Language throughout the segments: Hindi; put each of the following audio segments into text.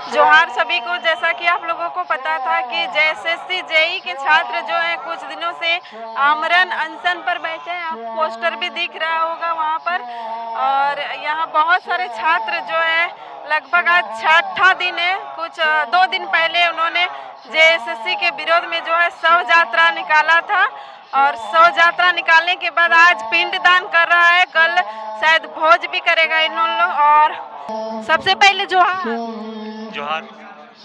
जोहार सभी को। जैसा कि आप लोगों को पता था कि जेएसएससी जेई के छात्र जो है कुछ दिनों से आमरण अनशन पर बैठे हैं। आप पोस्टर भी दिख रहा होगा वहाँ पर। और यहाँ बहुत सारे छात्र जो है लगभग आज छठा दिन है। कुछ 2 दिन पहले उन्होंने जेएसएससी के विरोध में जो है शव यात्रा निकाला था और शव यात्रा निकालने के बाद आज पिंडदान कर रहा है। कल शायद भोज भी करेगा इन लोग। और सबसे पहले जोहार।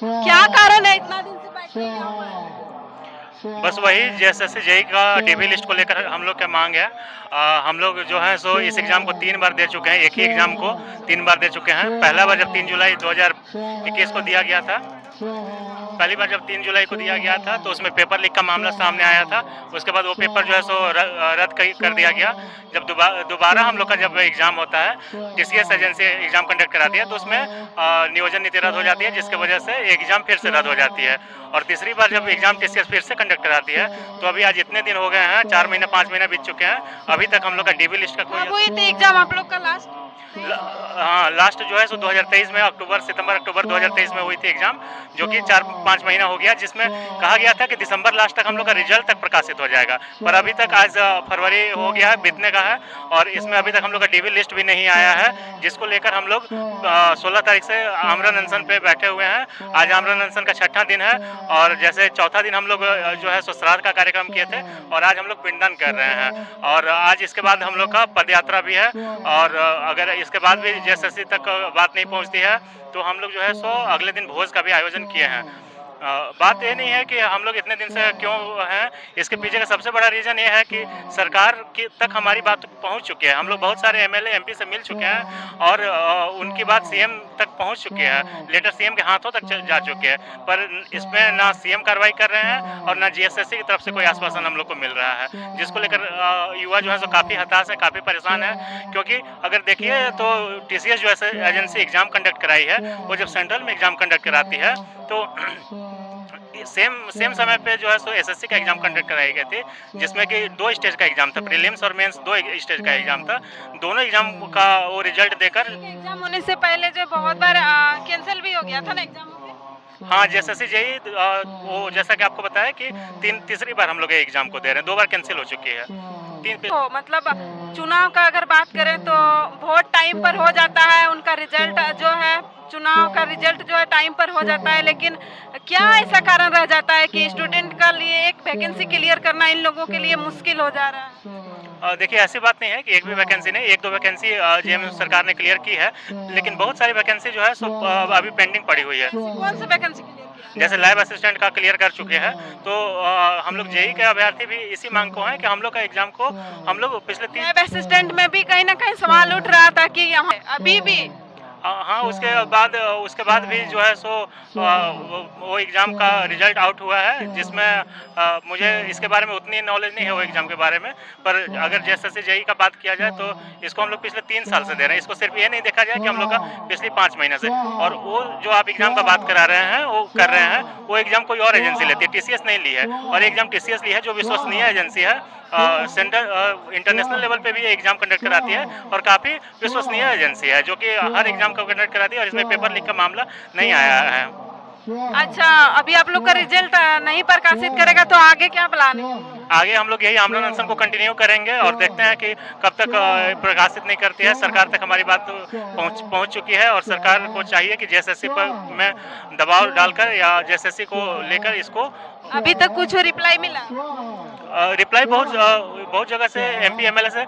क्या कारण है इतना दिन से बैठे हैं यहाँ पर? बस वही जेएसएससी जेई का डीबी लिस्ट को लेकर हम लोग क्या मांग है। हम लोग जो है सो इस एग्ज़ाम को 3 बार दे चुके हैं। एक ही एग्ज़ाम को 3 बार दे चुके हैं। पहला बार जब 3 जुलाई 2021 को दिया गया था, पहली बार जब 3 जुलाई को दिया गया था तो उसमें पेपर लीक का मामला सामने आया था। उसके बाद वो पेपर जो है सो रद्द कर दिया गया। जब दोबारा हम लोग का जब एग्ज़ाम होता है, टीसीएस एजेंसी एग्ज़ाम कंडक्ट कराती है, तो उसमें नियोजन नीति रद्द हो जाती है, जिसकी वजह से एग्ज़ाम फिर से रद्द हो जाती है। और तीसरी बार जब एग्ज़ाम टीसीएस फिर से कंडक्ट कराती है, तो अभी आज इतने दिन हो गए हैं, 4 महीने 5 महीने बीत चुके हैं, अभी तक हम लोग का डीबी लिस्ट का कब हुई थी एग्जाम आप लोग का लास्ट? हाँ, लास्ट जो है सो 2023 में सितंबर अक्टूबर 2023 में हुई थी एग्ज़ाम, जो कि 4-5 महीना हो गया, जिसमें कहा गया था कि दिसंबर लास्ट तक हम लोग का रिजल्ट तक प्रकाशित हो जाएगा। पर अभी तक आज फरवरी हो गया है, बीतने का है, और इसमें अभी तक हम लोग का डीबी लिस्ट भी नहीं आया है, जिसको लेकर हम लोग 16 तारीख से आमरण अनशन पे बैठे हुए हैं। आज आमरण अनशन का 6ठा दिन है, और जैसे चौथा दिन हम लोग जो है सो श्राद्ध का कार्यक्रम किए थे, और आज हम लोग पिंडदान कर रहे हैं। और आज इसके बाद हम लोग का पदयात्रा भी है, और अगर इसके बाद भी जेएसएससी तक बात नहीं पहुंचती है तो हम लोग जो है सो अगले दिन भोज का भी आयोजन किए हैं। बात ये नहीं है कि हम लोग इतने दिन से क्यों हैं, इसके पीछे का सबसे बड़ा रीज़न ये है कि सरकार की तक हमारी बात पहुंच चुकी है। हम लोग बहुत सारे एमएलए एमपी से मिल चुके हैं, और उनकी बात सीएम तक पहुंच चुकी है, लेटर सीएम के हाथों तक जा चुके हैं, पर इसमें ना सीएम कार्रवाई कर रहे हैं और ना जेएसएससी की तरफ से कोई आश्वासन हम लोग को मिल रहा है, जिसको लेकर युवा जो है सो काफ़ी हताश है, काफ़ी परेशान है। क्योंकि अगर देखिए तो टीसीएस जो एजेंसी एग्ज़ाम कंडक्ट कराई है, वो जब सेंट्रल में एग्ज़ाम कंडक्ट कराती है तो सेम समय पे जो है सो एसएससी का एग्ज़ाम कंडक्ट कराई गई थी, जिसमें कि 2 स्टेज का एग्ज़ाम था, प्रीलिम्स और मेंस 2 स्टेज का एग्ज़ाम था। दोनों एग्ज़ाम का वो रिजल्ट देकर एग्जाम होने से पहले जो बहुत बार कैंसिल भी हो गया था ना एग्जाम? हाँ, जेएसएससी जेई वो जैसा कि आपको बताया कि तीसरी बार हम लोग एग्ज़ाम को दे रहे हैं, 2 बार कैंसिल हो चुकी है। तो मतलब चुनाव का अगर बात करें तो वोट टाइम पर हो जाता है, उनका रिजल्ट जो है चुनाव का रिजल्ट जो है टाइम पर हो जाता है, लेकिन क्या ऐसा कारण रह जाता है कि स्टूडेंट का लिए एक वैकेंसी क्लियर करना इन लोगों के लिए मुश्किल हो जा रहा है? देखिए, ऐसी बात नहीं है कि एक भी वैकेंसी नहीं, 1-2 वैकेंसी जेएमयू सरकार ने क्लियर की है, लेकिन बहुत सारी वैकेंसी जो है सो अभी पेंडिंग पड़ी हुई है। कौन सी वैकेंसी क्लियर किया? जैसे लैब असिस्टेंट का क्लियर कर चुके हैं, तो हम लोग जेई के अभ्यर्थी भी इसी मांग को हैं कि हम लोग का एग्ज़ाम को हम लोग पिछले 3 लैब असिस्टेंट में भी कहीं ना कहीं सवाल उठ रहा था कि यहाँ अभी भी हाँ, उसके बाद भी जो है सो वो एग्ज़ाम का रिजल्ट आउट हुआ है, जिसमें मुझे इसके बारे में उतनी नॉलेज नहीं है वो एग्ज़ाम के बारे में। पर अगर जेएसएससी जेई का बात किया जाए तो इसको हम लोग पिछले 3 साल से दे रहे हैं। इसको सिर्फ ये नहीं देखा जाए कि हम लोग का पिछले 5 महीने से। और वो जो आप एग्ज़ाम का बात करा रहे हैं, वो कर रहे हैं, वो एग्ज़ाम कोई और एजेंसी लेती है, टीसीएस नहीं ली है। और एग्ज़ाम टीसीएस ली है, जो विश्वसनीय एजेंसी है, इंटरनेशनल लेवल पे भी ये एग्ज़ाम कंडक्ट कराती है, और काफ़ी विश्वसनीय एजेंसी है, जो कि हर एग्ज़ाम को कंडक्ट कराती है, और इसमें पेपर लीक का मामला नहीं आया है। अच्छा, अभी आप लोग का रिजल्ट नहीं प्रकाशित करेगा तो आगे क्या प्लान है? आगे हम लोग यही आमरण अनशन को कंटिन्यू करेंगे, और देखते हैं कि कब तक प्रकाशित नहीं करती है। सरकार तक हमारी बात पहुंच चुकी है, और सरकार को चाहिए कि जेएसएससी पर में दबाव डालकर या जेएसएससी को लेकर इसको अभी तक कुछ रिप्लाई मिला? रिप्लाई बहुत जगह से एमपी एमएलए से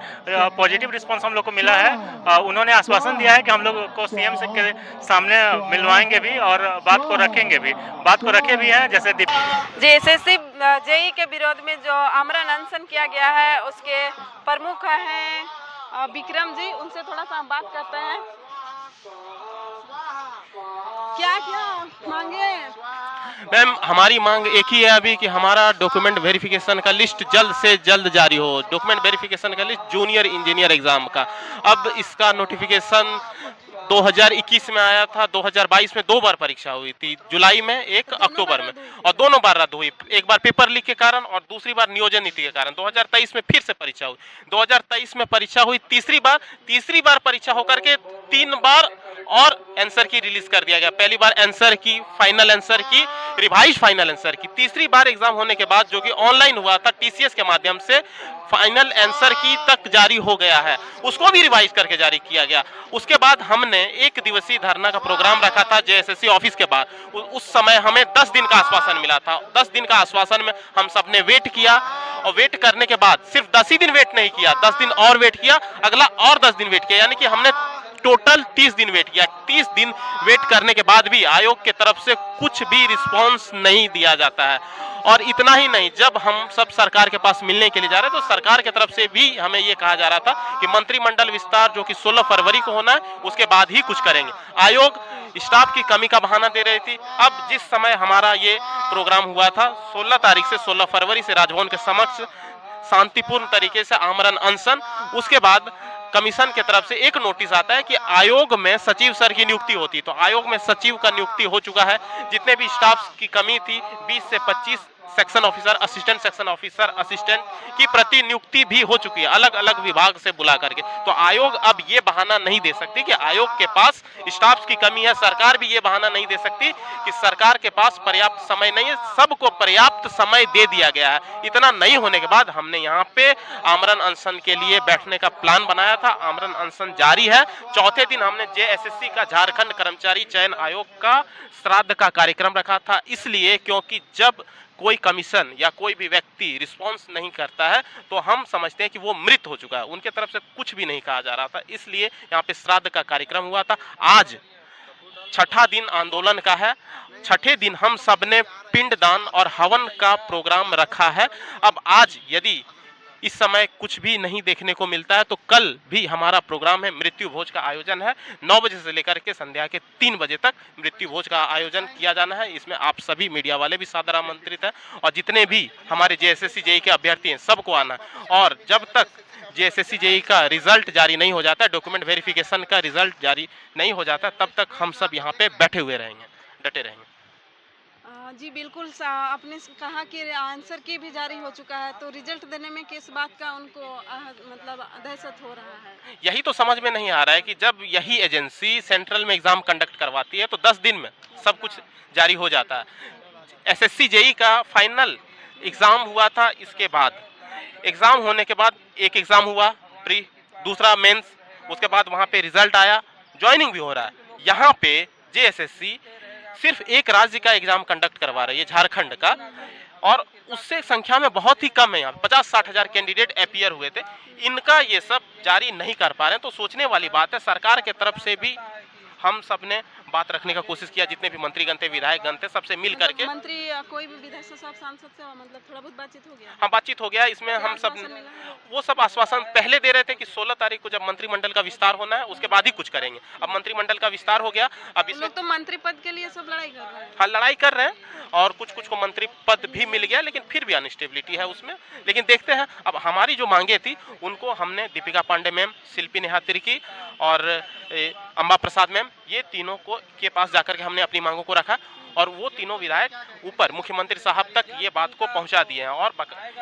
पॉजिटिव रिस्पांस हम लोग को मिला है। उन्होंने आश्वासन दिया है कि हम लोग को सीएम से के सामने मिलवाएंगे भी, और बात को रखेंगे भी, बात को रखे भी हैं। जैसे जेएसएससी जेई के विरोध में जो आमरण अनशन किया गया है, उसके प्रमुख हैं विक्रम जी, उनसे थोड़ा सा हम बात करते हैं। क्या क्या मांगे? मैम, हमारी मांग एक ही है अभी कि हमारा डॉक्यूमेंट वेरिफिकेशन का लिस्ट जल्द से जल्द जारी हो। डॉक्यूमेंट वेरिफिकेशन का लिस्ट जूनियर इंजीनियर एग्जाम का, अब इसका नोटिफिकेशन 2021 में आया था, 2022 में 2 बार परीक्षा हुई थी, जुलाई में, 1 अक्टूबर में, और दोनों बार रद्द हुई। एक बार पेपर लीक के कारण और दूसरी बार नियोजन नीति के कारण। 2023 में फिर से परीक्षा हुई, 2023 में परीक्षा हुई तीसरी बार परीक्षा होकर के 3 बार और आंसर की रिलीज कर दिया गया। पहली बार आंसर की, फाइनल आंसर की, रिवाइज फाइनल आंसर की। तीसरी बार एग्जाम होने के बाद जो कि ऑनलाइन हुआ था टीसीएस के माध्यम से, फाइनल आंसर की तक जारी हो गया है, उसको भी रिवाइज करके जारी किया गया। उसके बाद हमने 1 दिवसीय धरना का प्रोग्राम रखा था जेएसएससी ऑफिस के बाद। उस समय हमें 10 दिन का आश्वासन मिला था। 10 दिन का आश्वासन में हम सब ने वेट किया, और वेट करने के बाद सिर्फ 10 ही दिन वेट नहीं किया, 10 दिन और वेट किया, अगला और 10 दिन वेट किया, यानी कि हमने टोटल 30 दिन वेट किया। 30 दिन वेट करने के बाद भी आयोग के तरफ से कुछ भी रिस्पांस नहीं दिया जाता है। और इतना ही नहीं, जब हम सब सरकार के पास मिलने के लिए जा रहे थे तो सरकार की तरफ से भी हमें ये कहा जा रहा था कि मंत्रिमंडल विस्तार जो कि 16 फरवरी को होना है, उसके बाद ही कुछ करेंगे। आयोग स्टाफ की कमी का बहाना दे रही थी। अब जिस समय हमारा ये प्रोग्राम हुआ था 16 तारीख से 16 फरवरी से राजभवन के समक्ष शांतिपूर्ण तरीके से आमरण अनशन, उसके बाद कमीशन की तरफ से एक नोटिस आता है कि आयोग में सचिव सर की नियुक्ति होती। तो आयोग में सचिव का नियुक्ति हो चुका है। जितने भी स्टाफ की कमी थी 20 से 25 section officer, assistant section officer, assistant की प्रतिनियुक्ति भी हो चुकी है अलग अलग विभाग से बुला करके। तो आयोग अब ये बहाना नहीं दे सकती कि आयोग के पास स्टाफ की कमी है। सरकार भी ये बहाना नहीं दे सकती कि सरकार के पास पर्याप्त समय नहीं है। सबको पर्याप्त समय दे दिया गया है। इतना नहीं होने के बाद हमने यहाँ पे आमरण अनशन के लिए बैठने का प्लान बनाया था। आमरण अनशन जारी है। चौथे दिन हमने जेएसएससी का झारखंड कर्मचारी चयन आयोग का श्राद्ध का कार्यक्रम रखा था, इसलिए क्योंकि जब कोई कमीशन या कोई भी व्यक्ति रिस्पांस नहीं करता है तो हम समझते हैं कि वो मृत हो चुका है, उनके तरफ से कुछ भी नहीं कहा जा रहा था। इसलिए यहाँ पे श्राद्ध का कार्यक्रम हुआ था। आज छठा दिन आंदोलन का है। छठे दिन हम सबने पिंडदान और हवन का प्रोग्राम रखा है। अब आज यदि इस समय कुछ भी नहीं देखने को मिलता है तो कल भी हमारा प्रोग्राम है, मृत्यु भोज का आयोजन है। 9 बजे से लेकर के संध्या के 3 बजे तक मृत्यु भोज का आयोजन किया जाना है। इसमें आप सभी मीडिया वाले भी सादर आमंत्रित हैं, और जितने भी हमारे जेएसएससी जेईई के अभ्यर्थी हैं सबको आना है। और जब तक जेएसएससी जेईई का रिजल्ट जारी नहीं हो जाता, डॉक्यूमेंट वेरिफिकेशन का रिजल्ट जारी नहीं हो जाता, तब तक हम सब यहाँ पे बैठे हुए रहेंगे, डटे रहेंगे। जी बिल्कुल, आपने कहा कि आंसर की भी जारी हो चुका है, तो रिजल्ट देने में किस बात का उनको मतलब दहशत हो रहा है? यही तो समझ में नहीं आ रहा है कि जब यही एजेंसी सेंट्रल में एग्जाम कंडक्ट करवाती है तो 10 दिन में सब कुछ जारी हो जाता है। एसएससी जेईई का फाइनल एग्जाम हुआ था, इसके बाद एग्जाम होने के बाद एक एग्जाम हुआ प्री, दूसरा मेंस, उसके बाद वहाँ पे रिजल्ट आया, ज्वाइनिंग भी हो रहा है। यहाँ पे जेएसएससी सिर्फ एक राज्य का एग्जाम कंडक्ट करवा रही है, झारखंड का, और उससे संख्या में बहुत ही कम है। यहाँ 50-60 हजार कैंडिडेट अपीयर हुए थे, इनका ये सब जारी नहीं कर पा रहे हैं। तो सोचने वाली बात है। सरकार के तरफ से भी हम सब ने बात रखने का कोशिश किया, जितने भी मंत्री गण थे, विधायक गण थे, सबसे मिल करके। मंत्री कोई भी विधायक से, सांसद से मतलब थोड़ा बहुत बातचीत हो गया? हाँ, बातचीत हो गया। इसमें हम सब वो सब आश्वासन पहले दे रहे थे कि 16 तारीख को जब मंत्रिमंडल का विस्तार होना है उसके बाद ही कुछ करेंगे। अब मंत्रिमंडल का विस्तार हो गया, अब इसमें तो मंत्री पद के लिए सब लड़ाई कर रहे हैं। हाँ, लड़ाई कर रहे हैं, और कुछ कुछ को मंत्री पद भी मिल गया, लेकिन फिर भी अनस्टेबिलिटी है उसमें। लेकिन देखते हैं। अब हमारी जो मांगे थी उनको हमने दीपिका पांडे मैम, शिल्पी नेहा तिर्की और अम्बा प्रसाद मैम, ये तीनों को के पास जाकर के हमने अपनी मांगों को रखा, और वो तीनों विधायक ऊपर मुख्यमंत्री साहब तक ये बात को पहुंचा दिए हैं। और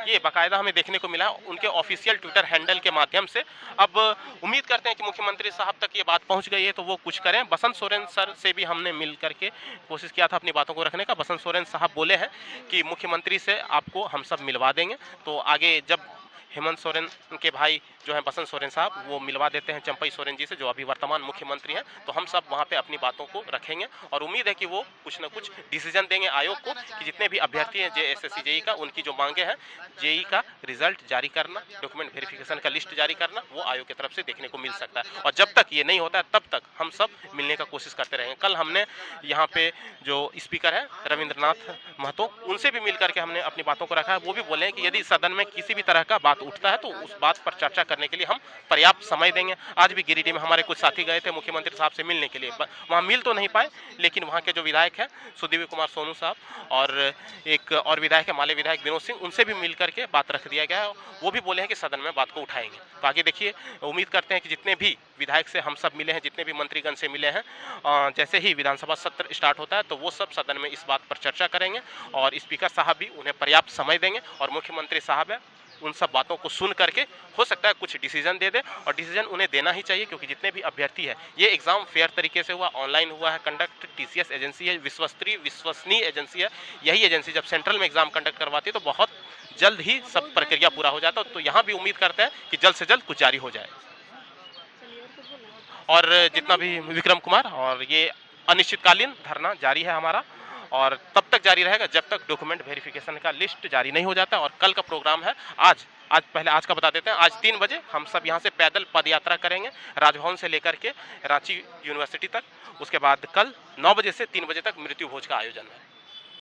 ये बाकायदा हमें देखने को मिला उनके ऑफिशियल ट्विटर हैंडल के माध्यम से। अब उम्मीद करते हैं कि मुख्यमंत्री साहब तक ये बात पहुंच गई है तो वो कुछ करें। बसंत सोरेन सर से भी हमने मिल करके कोशिश किया था अपनी बातों को रखने का। बसंत सोरेन साहब बोले हैं कि मुख्यमंत्री से आपको हम सब मिलवा देंगे। तो आगे जब हेमंत सोरेन के भाई जो हैं बसंत सोरेन साहब, वो मिलवा देते हैं चंपई सोरेन जी से, जो अभी वर्तमान मुख्यमंत्री हैं, तो हम सब वहाँ पे अपनी बातों को रखेंगे। और उम्मीद है कि वो कुछ न कुछ डिसीजन देंगे आयोग को कि जितने भी अभ्यर्थी हैं जेएसएससी जेईई का, उनकी जो मांगे हैं, जेईई का रिजल्ट जारी करना, डॉक्यूमेंट वेरिफिकेशन का लिस्ट जारी करना, वो आयोग की तरफ से देखने को मिल सकता है। और जब तक ये नहीं होता है तब तक हम सब मिलने का कोशिश करते रहेंगे। कल हमने यहाँ पे जो स्पीकर है रविंद्रनाथ महतो, उनसे भी मिल करके हमने अपनी बातों को रखा है। वो भी बोले हैं कि यदि सदन में किसी भी तरह का बात उठता है तो उस बात पर चर्चा करने के लिए हम पर्याप्त समय देंगे। आज भी गिरिडीह में हमारे कुछ साथी गए थे मुख्यमंत्री साहब से मिलने के लिए, वहाँ मिल तो नहीं पाए, लेकिन वहाँ के जो विधायक हैं सुदीव्य कुमार सोनू साहब और एक और विधायक है माले विधायक विनोद सिंह, उनसे भी मिल करके बात रख दिया गया है। वो भी बोले हैं कि सदन में बात को उठाएंगे। तो आगे देखिए, उम्मीद करते हैं कि जितने भी विधायक से हम सब मिले हैं, जितने भी मंत्रीगण से मिले हैं, जैसे ही विधानसभा सत्र स्टार्ट होता है तो वो सब सदन में इस बात पर चर्चा करेंगे और स्पीकर साहब भी उन्हें पर्याप्त समय देंगे। और मुख्यमंत्री साहब है, उन सब बातों को सुन करके हो सकता है कुछ डिसीजन दे दे, और डिसीजन उन्हें देना ही चाहिए क्योंकि जितने भी अभ्यर्थी है, ये एग्ज़ाम फेयर तरीके से हुआ, ऑनलाइन हुआ है कंडक्ट। TCS एजेंसी है, विश्वसनीय एजेंसी है। यही एजेंसी जब सेंट्रल में एग्ज़ाम कंडक्ट करवाती है तो बहुत जल्द ही सब प्रक्रिया पूरा हो जाता है। तो यहाँ भी उम्मीद करते हैं कि जल्द से जल्द कुछ जारी हो जाए। और जितना भी विक्रम कुमार, और ये अनिश्चितकालीन धरना जारी है हमारा, और तब तक जारी रहेगा जब तक डॉक्यूमेंट वेरिफिकेशन का लिस्ट जारी नहीं हो जाता। और कल का प्रोग्राम है, आज पहले आज का बता देते हैं। आज 3 बजे हम सब यहाँ से पैदल पद यात्रा करेंगे राजभवन से लेकर के रांची यूनिवर्सिटी तक। उसके बाद कल 9 बजे से 3 बजे तक मृत्यु भोज का आयोजन है।